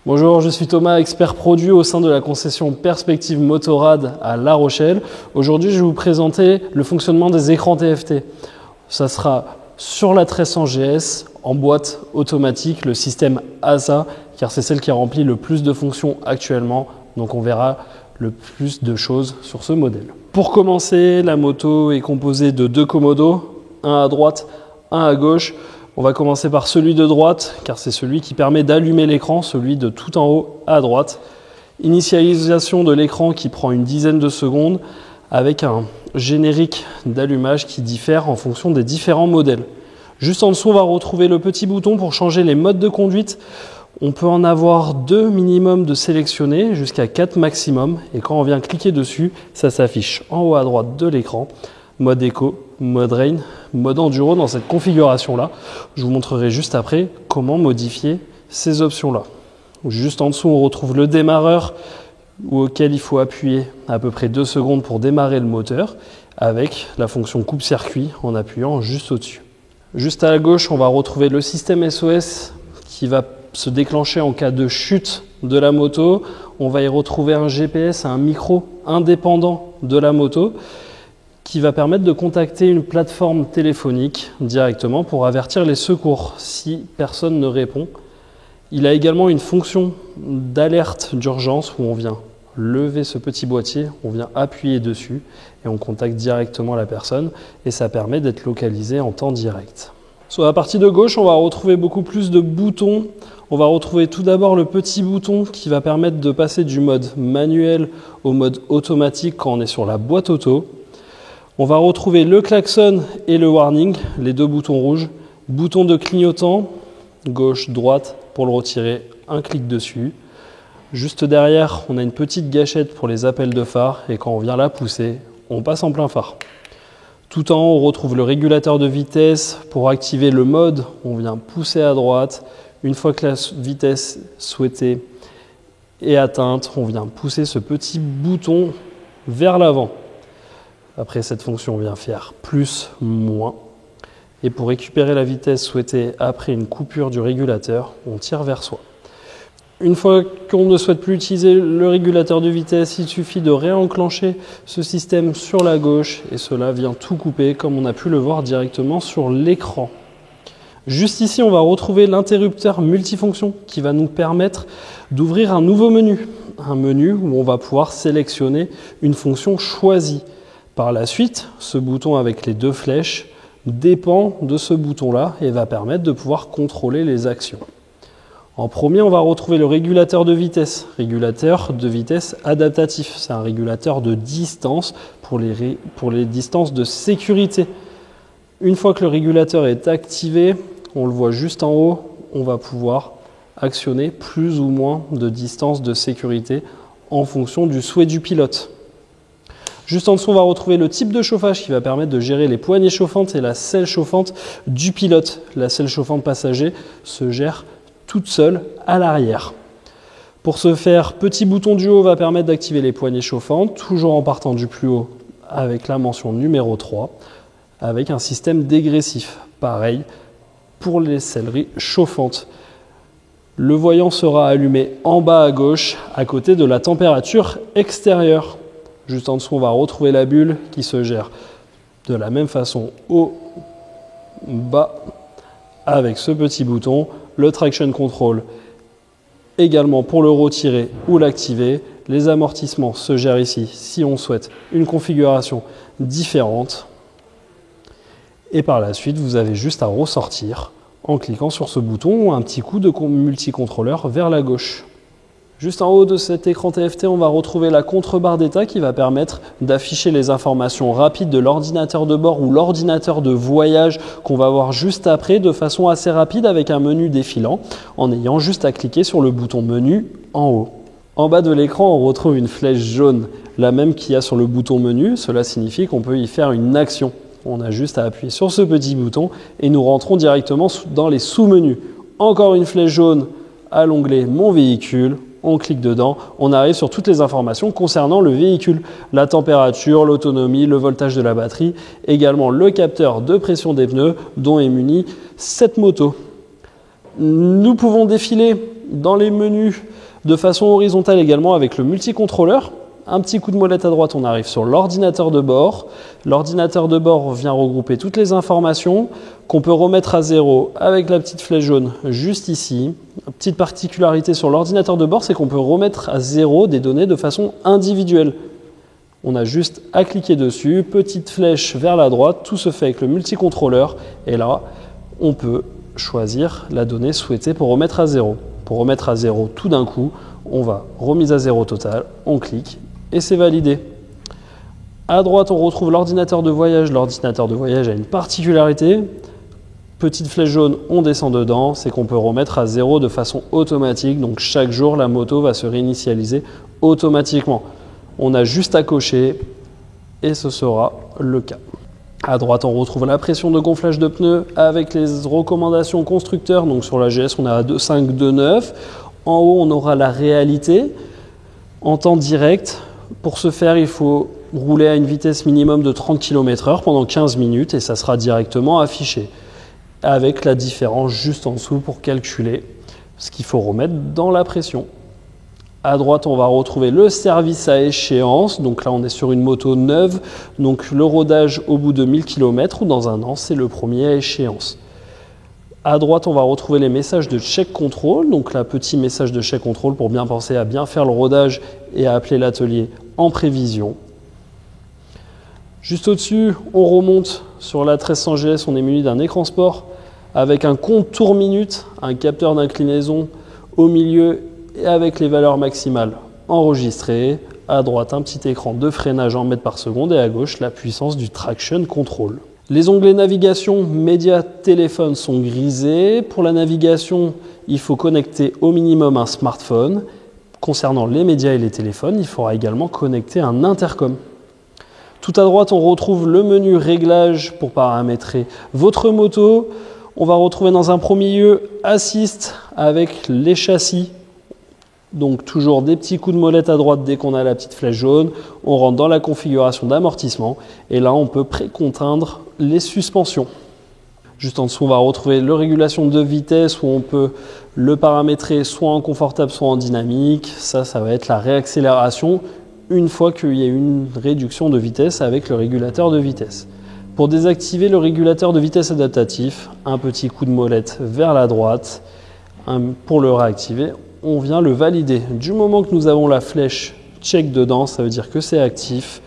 Bonjour, je suis Thomas, expert produit au sein de la concession Perspective Motorrad à La Rochelle. Aujourd'hui, je vais vous présenter le fonctionnement des écrans TFT. Ça sera sur la 1300 GS en boîte automatique, le système ASA, car c'est celle qui remplit le plus de fonctions actuellement. Donc on verra le plus de choses sur ce modèle. Pour commencer, la moto est composée de deux commodos, un à droite, un à gauche. On va commencer par celui de droite, car c'est celui qui permet d'allumer l'écran, celui de tout en haut à droite. Initialisation de l'écran qui prend une dizaine de secondes, avec un générique d'allumage qui diffère en fonction des différents modèles. Juste en dessous, on va retrouver le petit bouton pour changer les modes de conduite. On peut en avoir 2 minimum de sélectionnés, jusqu'à 4 maximum. Et quand on vient cliquer dessus, ça s'affiche en haut à droite de l'écran. Mode éco, mode rain, mode enduro dans cette configuration-là. Je vous montrerai juste après comment modifier ces options-là. Juste en dessous, on retrouve le démarreur auquel il faut appuyer à peu près 2 secondes pour démarrer le moteur avec la fonction coupe-circuit en appuyant juste au-dessus. Juste à la gauche, on va retrouver le système SOS qui va se déclencher en cas de chute de la moto. On va y retrouver un GPS, un micro indépendant de la moto qui va permettre de contacter une plateforme téléphonique directement pour avertir les secours si personne ne répond. Il a également une fonction d'alerte d'urgence où on vient lever ce petit boîtier, on vient appuyer dessus et on contacte directement la personne et ça permet d'être localisé en temps direct. Sur la partie de gauche, on va retrouver beaucoup plus de boutons. On va retrouver tout d'abord le petit bouton qui va permettre de passer du mode manuel au mode automatique quand on est sur la boîte auto. On va retrouver le klaxon et le warning, les deux boutons rouges. Bouton de clignotant, gauche, droite, pour le retirer, un clic dessus. Juste derrière, on a une petite gâchette pour les appels de phare et quand on vient la pousser, on passe en plein phare. Tout en haut, on retrouve le régulateur de vitesse. Pour activer le mode, on vient pousser à droite. Une fois que la vitesse souhaitée est atteinte, on vient pousser ce petit bouton vers l'avant. Après cette fonction, on vient faire plus, moins. Et pour récupérer la vitesse souhaitée après une coupure du régulateur, on tire vers soi. Une fois qu'on ne souhaite plus utiliser le régulateur de vitesse, il suffit de réenclencher ce système sur la gauche et cela vient tout couper comme on a pu le voir directement sur l'écran. Juste ici, on va retrouver l'interrupteur multifonction qui va nous permettre d'ouvrir un nouveau menu. Un menu où on va pouvoir sélectionner une fonction choisie. Par la suite, ce bouton avec les deux flèches dépend de ce bouton-là et va permettre de pouvoir contrôler les actions. En premier, on va retrouver le régulateur de vitesse adaptatif. C'est un régulateur de distance pour les distances de sécurité. Une fois que le régulateur est activé, on le voit juste en haut, on va pouvoir actionner plus ou moins de distance de sécurité en fonction du souhait du pilote. Juste en dessous, on va retrouver le type de chauffage qui va permettre de gérer les poignées chauffantes et la selle chauffante du pilote. La selle chauffante passager se gère toute seule à l'arrière. Pour ce faire, petit bouton du haut va permettre d'activer les poignées chauffantes, toujours en partant du plus haut avec la mention numéro 3, avec un système dégressif. Pareil pour les selleries chauffantes. Le voyant sera allumé en bas à gauche, à côté de la température extérieure. Juste en dessous, on va retrouver la bulle qui se gère de la même façon au bas avec ce petit bouton. Le traction control également pour le retirer ou l'activer. Les amortissements se gèrent ici si on souhaite une configuration différente. Et par la suite, vous avez juste à ressortir en cliquant sur ce bouton ou un petit coup de multicontrôleur vers la gauche. Juste en haut de cet écran TFT, on va retrouver la contrebarre d'état qui va permettre d'afficher les informations rapides de l'ordinateur de bord ou l'ordinateur de voyage qu'on va voir juste après de façon assez rapide avec un menu défilant en ayant juste à cliquer sur le bouton menu en haut. En bas de l'écran, on retrouve une flèche jaune, la même qu'il y a sur le bouton menu. Cela signifie qu'on peut y faire une action. On a juste à appuyer sur ce petit bouton et nous rentrons directement dans les sous-menus. Encore une flèche jaune à l'onglet Mon véhicule. On clique dedans, on arrive sur toutes les informations concernant le véhicule, la température, l'autonomie, le voltage de la batterie, également le capteur de pression des pneus dont est munie cette moto. Nous pouvons défiler dans les menus de façon horizontale également avec le multicontrôleur. Un petit coup de molette à droite, on arrive sur l'ordinateur de bord. L'ordinateur de bord vient regrouper toutes les informations qu'on peut remettre à zéro avec la petite flèche jaune juste ici. Une petite particularité sur l'ordinateur de bord, c'est qu'on peut remettre à zéro des données de façon individuelle. On a juste à cliquer dessus, petite flèche vers la droite, tout se fait avec le multicontrôleur. Et là, on peut choisir la donnée souhaitée pour remettre à zéro. Pour remettre à zéro tout d'un coup, on va remise à zéro total, on clique et c'est validé. À droite, on retrouve l'ordinateur de voyage. L'ordinateur de voyage a une particularité. Petite flèche jaune, on descend dedans, c'est qu'on peut remettre à zéro de façon automatique. Donc chaque jour, la moto va se réinitialiser automatiquement. On a juste à cocher et ce sera le cas. À droite, on retrouve la pression de gonflage de pneus avec les recommandations constructeurs. Donc sur la GS, on a 2.5, 2.9. En haut, on aura la réalité en temps direct. Pour ce faire, il faut rouler à une vitesse minimum de 30 km/h pendant 15 minutes et ça sera directement affiché avec la différence juste en dessous pour calculer ce qu'il faut remettre dans la pression. À droite, on va retrouver le service à échéance. Donc là, on est sur une moto neuve. Donc le rodage au bout de 1000 km ou dans un an, c'est le premier à échéance. À droite, on va retrouver les messages de check control. Donc là, petit message de check control pour bien penser à bien faire le rodage et à appeler l'atelier en prévision. Juste au-dessus, on remonte sur la 1300 GS. On est muni d'un écran sport avec un compte tour minute, un capteur d'inclinaison au milieu et avec les valeurs maximales enregistrées. À droite, un petit écran de freinage en mètres par seconde et à gauche, la puissance du traction control. Les onglets navigation, médias, téléphone sont grisés. Pour la navigation, il faut connecter au minimum un smartphone. Concernant les médias et les téléphones, il faudra également connecter un intercom. Tout à droite, on retrouve le menu réglage pour paramétrer votre moto. On va retrouver dans un premier lieu Assist avec les châssis. Donc toujours des petits coups de molette à droite dès qu'on a la petite flèche jaune. On rentre dans la configuration d'amortissement et là on peut préconteindre les suspensions. Juste en dessous, on va retrouver la régulation de vitesse où on peut le paramétrer soit en confortable, soit en dynamique. Ça va être la réaccélération une fois qu'il y a une réduction de vitesse avec le régulateur de vitesse. Pour désactiver le régulateur de vitesse adaptatif, un petit coup de molette vers la droite. Pour le réactiver, on vient le valider. Du moment que nous avons la flèche check dedans, ça veut dire que c'est actif.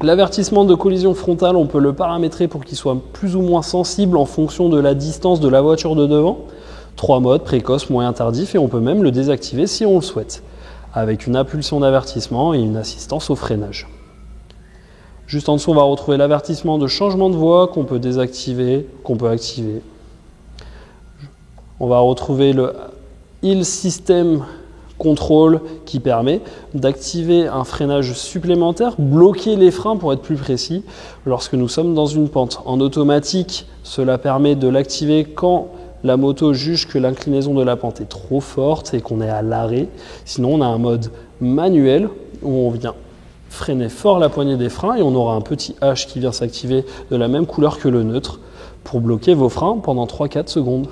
L'avertissement de collision frontale, on peut le paramétrer pour qu'il soit plus ou moins sensible en fonction de la distance de la voiture de devant. 3 modes, précoce, moyen, tardif, et on peut même le désactiver si on le souhaite, avec une impulsion d'avertissement et une assistance au freinage. Juste en dessous, on va retrouver l'avertissement de changement de voie qu'on peut désactiver, qu'on peut activer. On va retrouver le Hill System Control qui permet d'activer un freinage supplémentaire, bloquer les freins pour être plus précis lorsque nous sommes dans une pente. En automatique, cela permet de l'activer quand la moto juge que l'inclinaison de la pente est trop forte et qu'on est à l'arrêt. Sinon, on a un mode manuel où on vient freiner fort la poignée des freins et on aura un petit H qui vient s'activer de la même couleur que le neutre pour bloquer vos freins pendant 3-4 secondes.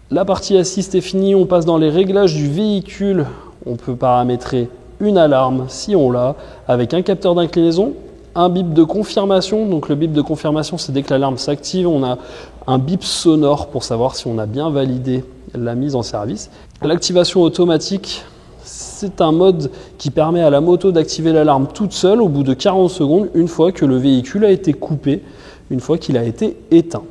La partie assist est finie, on passe dans les réglages du véhicule. On peut paramétrer une alarme si on l'a, avec un capteur d'inclinaison, un bip de confirmation. Donc le bip de confirmation, c'est dès que l'alarme s'active, on a un bip sonore pour savoir si on a bien validé la mise en service. L'activation automatique, c'est un mode qui permet à la moto d'activer l'alarme toute seule au bout de 40 secondes, une fois que le véhicule a été coupé, une fois qu'il a été éteint.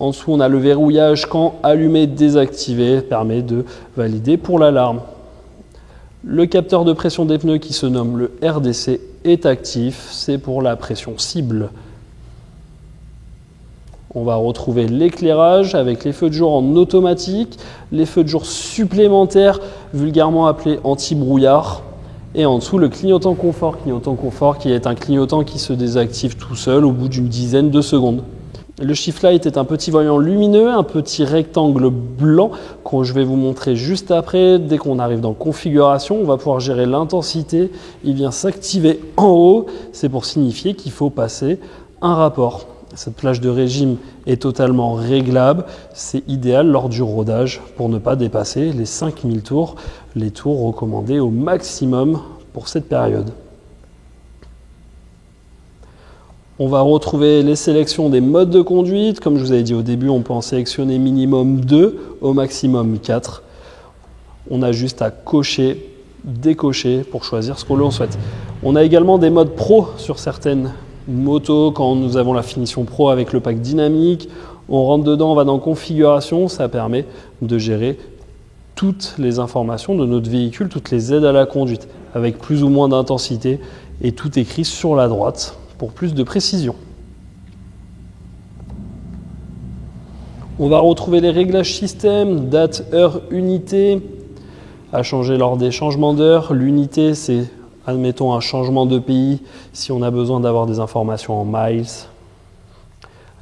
En dessous, on a le verrouillage quand allumé, désactivé, permet de valider pour l'alarme. Le capteur de pression des pneus qui se nomme le RDC est actif, c'est pour la pression cible. On va retrouver l'éclairage avec les feux de jour en automatique, les feux de jour supplémentaires, vulgairement appelés anti-brouillard. Et en dessous, le clignotant confort qui est un clignotant qui se désactive tout seul au bout d'une dizaine de secondes. Le shift light est un petit voyant lumineux, un petit rectangle blanc que je vais vous montrer juste après. Dès qu'on arrive dans configuration, on va pouvoir gérer l'intensité. Il vient s'activer en haut. C'est pour signifier qu'il faut passer un rapport. Cette plage de régime est totalement réglable. C'est idéal lors du rodage pour ne pas dépasser les 5000 tours, les tours recommandés au maximum pour cette période. On va retrouver les sélections des modes de conduite. Comme je vous avais dit au début, on peut en sélectionner minimum 2, au maximum 4. On a juste à cocher, décocher pour choisir ce que l'on souhaite. On a également des modes pro sur certaines motos quand nous avons la finition pro avec le pack dynamique. On rentre dedans, on va dans configuration, ça permet de gérer toutes les informations de notre véhicule, toutes les aides à la conduite avec plus ou moins d'intensité et tout écrit sur la droite pour plus de précision. On va retrouver les réglages système, date, heure, unité, à changer lors des changements d'heure. L'unité, c'est, admettons, un changement de pays, si on a besoin d'avoir des informations en miles.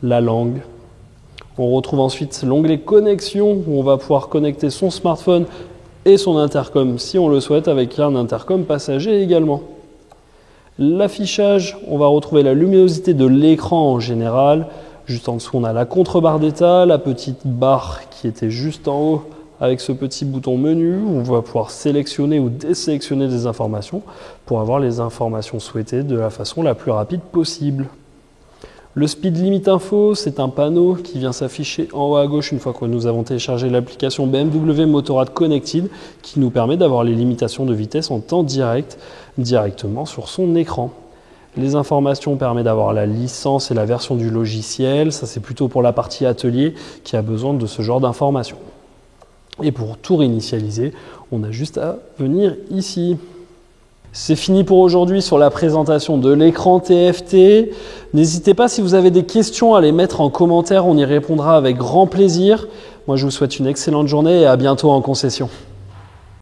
La langue. On retrouve ensuite l'onglet connexion, où on va pouvoir connecter son smartphone et son intercom, si on le souhaite, avec un intercom passager également. L'affichage, on va retrouver la luminosité de l'écran en général. Juste en dessous, on a la contrebarre d'état, la petite barre qui était juste en haut avec ce petit bouton menu. On va pouvoir sélectionner ou désélectionner des informations pour avoir les informations souhaitées de la façon la plus rapide possible. Le Speed Limit Info, c'est un panneau qui vient s'afficher en haut à gauche une fois que nous avons téléchargé l'application BMW Motorrad Connected qui nous permet d'avoir les limitations de vitesse en temps direct directement sur son écran. Les informations permettent d'avoir la licence et la version du logiciel. Ça, c'est plutôt pour la partie atelier qui a besoin de ce genre d'informations. Et pour tout réinitialiser, on a juste à venir ici. C'est fini pour aujourd'hui sur la présentation de l'écran TFT. N'hésitez pas, si vous avez des questions, à les mettre en commentaire. On y répondra avec grand plaisir. Moi, je vous souhaite une excellente journée et à bientôt en concession.